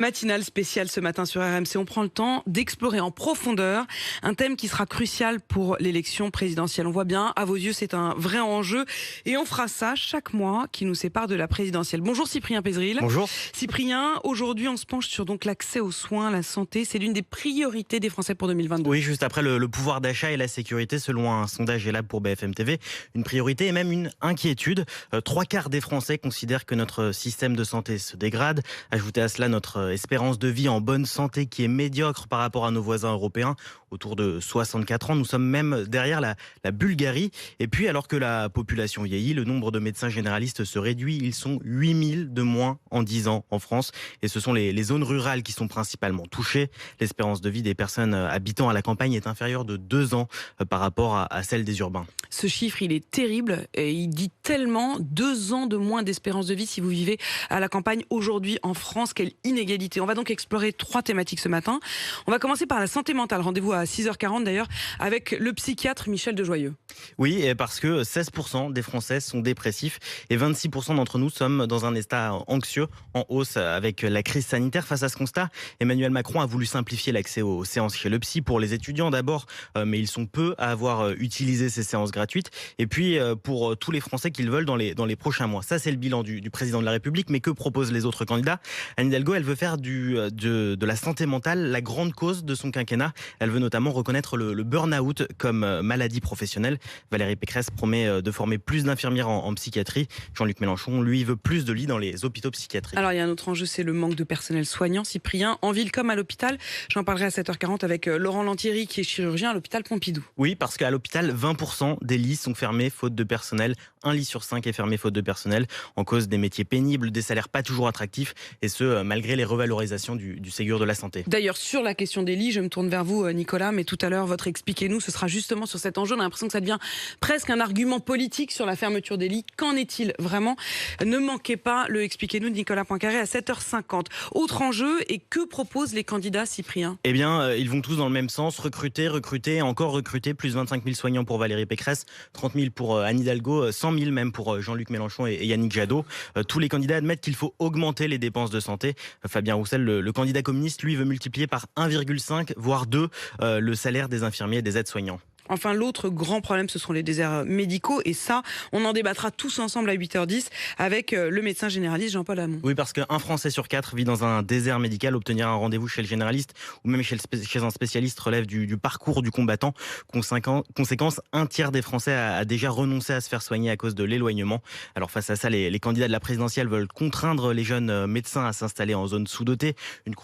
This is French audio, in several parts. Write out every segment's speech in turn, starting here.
Matinale spéciale ce matin sur RMC. On prend le temps d'explorer en profondeur un thème qui sera crucial pour l'élection présidentielle. On voit bien, à vos yeux, c'est un vrai enjeu. Et on fera ça chaque mois qui nous sépare de la présidentielle. Bonjour Cyprien Pézeril. Bonjour. Cyprien, aujourd'hui on se penche sur donc l'accès aux soins, la santé. C'est l'une des priorités des Français pour 2022. Oui, juste après le pouvoir d'achat et la sécurité, selon un sondage Elab pour BFM TV. Une priorité et même une inquiétude. 3/4 des Français considèrent que notre système de santé se dégrade. Ajoutez à cela notre espérance de vie en bonne santé qui est médiocre par rapport à nos voisins européens, autour de 64 ans. Nous sommes même derrière la Bulgarie. Et puis, alors que la population vieillit, le nombre de médecins généralistes se réduit. Ils sont 8000 de moins en 10 ans en France. Et ce sont les zones rurales qui sont principalement touchées. L'espérance de vie des personnes habitant à la campagne est inférieure de 2 ans par rapport à celle des urbains. Ce chiffre, il est terrible et il dit tellement 2 ans de moins d'espérance de vie si vous vivez à la campagne aujourd'hui en France. Quelle inégalité. On va donc explorer 3 thématiques ce matin. On va commencer par la santé mentale. Rendez-vous à 6h40 d'ailleurs avec le psychiatre Michel Dejoyeux. Oui, parce que 16% des Français sont dépressifs et 26% d'entre nous sommes dans un état anxieux en hausse avec la crise sanitaire. Face à ce constat, Emmanuel Macron a voulu simplifier l'accès aux séances chez le psy pour les étudiants d'abord, mais ils sont peu à avoir utilisé ces séances gratuites. Et puis pour tous les Français qui le veulent dans les prochains mois. Ça, c'est le bilan du président de la République. Mais que proposent les autres candidats? Anne Hidalgo, elle veut faire de la santé mentale la grande cause de son quinquennat. Elle veut notamment reconnaître le burn-out comme maladie professionnelle. Valérie Pécresse promet de former plus d'infirmières en psychiatrie. Jean-Luc Mélenchon, lui, veut plus de lits dans les hôpitaux psychiatriques. Alors, il y a un autre enjeu, c'est le manque de personnel soignant. Cyprien, en ville comme à l'hôpital. J'en parlerai à 7h40 avec Laurent Lantieri, qui est chirurgien à l'hôpital Pompidou. Oui, parce qu'à l'hôpital, 20% des lits sont fermés faute de personnel. 1 lit sur 5 est fermé faute de personnel, en cause des métiers pénibles, des salaires pas toujours attractifs, et ce, malgré les revalorisations du Ségur de la santé. D'ailleurs, sur la question des lits, je me tourne vers vous, Nicolas, mais tout à l'heure, votre Expliquez-nous, ce sera justement sur cet enjeu. On a l'impression que ça devient presque un argument politique sur la fermeture des lits. Qu'en est-il vraiment? Ne manquez pas le Expliquez-nous de Nicolas Poincaré à 7h50. Autre enjeu, et que proposent les candidats, Cyprien? Eh bien, ils vont tous dans le même sens, recruter, et encore recruter, plus 25 000 soignants pour Valérie Pécresse, 30 000 pour Anne Hidalgo, 100 000 même pour Jean-Luc Mélenchon et Yannick Jadot. Tous les candidats admettent qu'il faut augmenter les dépenses de santé. Fabien Roussel, le candidat communiste, lui, veut multiplier par 1,5, voire 2, le salaire des infirmiers et des aides-soignants. Enfin, l'autre grand problème, ce sont les déserts médicaux. Et ça, on en débattra tous ensemble à 8h10 avec le médecin généraliste Jean-Paul Hamon. Oui, parce qu'un Français sur 4 vit dans un désert médical. Obtenir un rendez-vous chez le généraliste ou même chez un spécialiste relève du parcours du combattant. Conséquence, 1/3 des Français a déjà renoncé à se faire soigner à cause de l'éloignement. Alors face à ça, les candidats de la présidentielle veulent contraindre les jeunes médecins à s'installer en zone sous-dotée. Une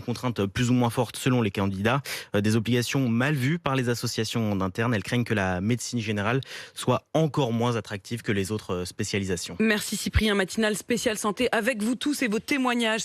contrainte plus ou moins forte selon les candidats. Des obligations mal vues par les associations d'intérêt. Elles craignent que la médecine générale soit encore moins attractive que les autres spécialisations. Merci Cyprien, matinale spéciale santé avec vous tous et vos témoignages.